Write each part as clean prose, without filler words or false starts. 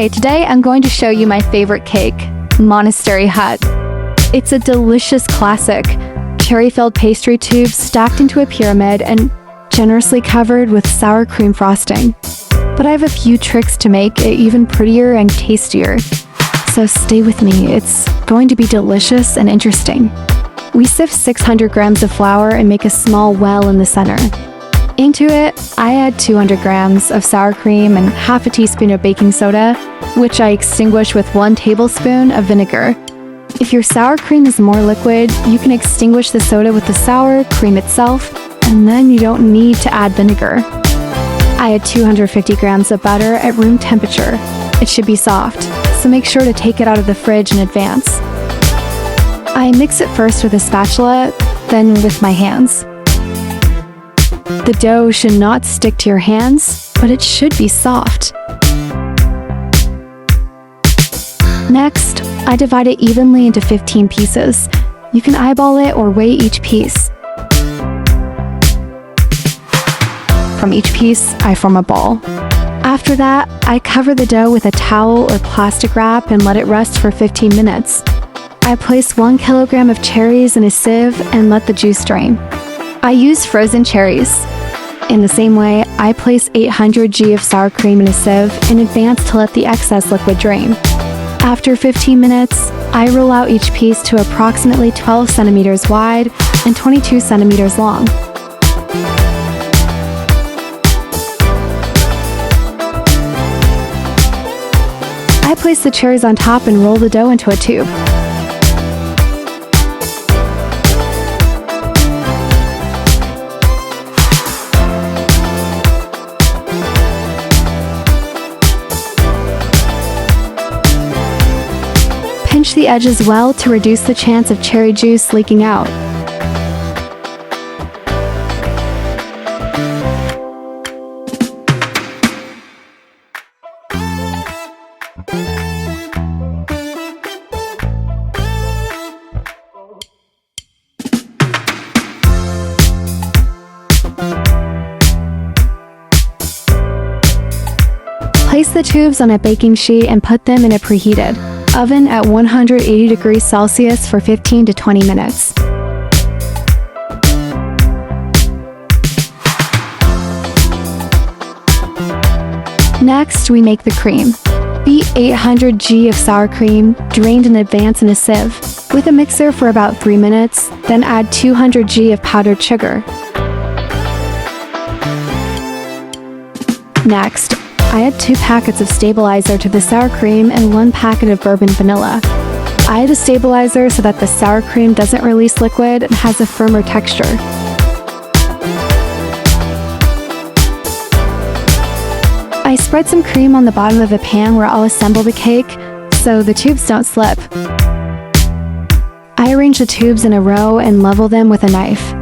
Hi, today I'm going to show you my favorite cake, Monastery Hut. It's a delicious classic, cherry-filled pastry tubes stacked into a pyramid and generously covered with sour cream frosting. But I have a few tricks to make it even prettier and tastier. So stay with me, it's going to be delicious and interesting. We sift 600 grams of flour and make a small well in the center. Into it, I add 200 grams of sour cream and half a teaspoon of baking soda, which I extinguish with 1 tablespoon of vinegar. If your sour cream is more liquid, you can extinguish the soda with the sour cream itself, and then you don't need to add vinegar. I add 250 grams of butter at room temperature. It should be soft, so make sure to take it out of the fridge in advance. I mix it first with a spatula, then with my hands. The dough should not stick to your hands, but it should be soft. Next, I divide it evenly into 15 pieces. You can eyeball it or weigh each piece. From each piece, I form a ball. After that, I cover the dough with a towel or plastic wrap and let it rest for 15 minutes. I place 1 kilogram of cherries in a sieve and let the juice drain. I use frozen cherries. In the same way, I place 800 g of sour cream in a sieve in advance to let the excess liquid drain. After 15 minutes, I roll out each piece to approximately 12 centimeters wide and 22 centimeters long. I place the cherries on top and roll the dough into a tube. Pinch the edges well to reduce the chance of cherry juice leaking out. Place the tubes on a baking sheet and put them in a preheated oven at 180 degrees Celsius for 15 to 20 minutes. Next, we make the cream. Beat 800 g of sour cream, drained in advance in a sieve, with a mixer for about 3 minutes, then add 200 g of powdered sugar. Next, I add 2 packets of stabilizer to the sour cream and 1 packet of Bourbon vanilla. I add a stabilizer so that the sour cream doesn't release liquid and has a firmer texture. I spread some cream on the bottom of a pan where I'll assemble the cake, so the tubes don't slip. I arrange the tubes in a row and level them with a knife.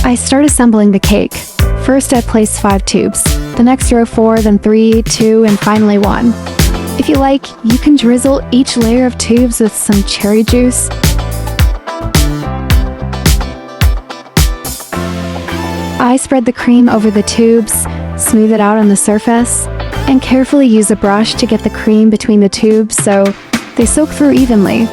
I start assembling the cake. First I place 5 tubes, the next row 4, then 3, 2, and finally 1. If you like, you can drizzle each layer of tubes with some cherry juice. I spread the cream over the tubes, smooth it out on the surface, and carefully use a brush to get the cream between the tubes so they soak through evenly.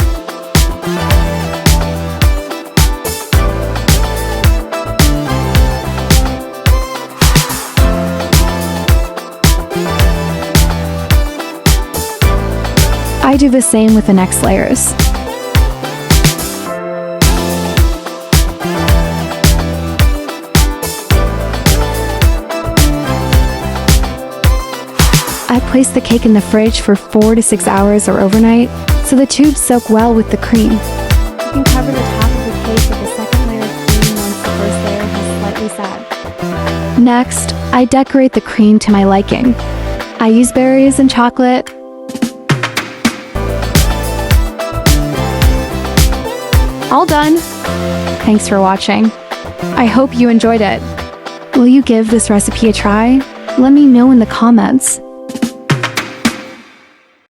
I do the same with the next layers. I place the cake in the fridge for 4 to 6 hours or overnight, so the tubes soak well with the cream. You can cover the top of the cake with a second layer of cream once the first layer has slightly set. Next, I decorate the cream to my liking. I use berries and chocolate. All done! Thanks for watching. I hope you enjoyed it. Will you give this recipe a try? Let me know in the comments.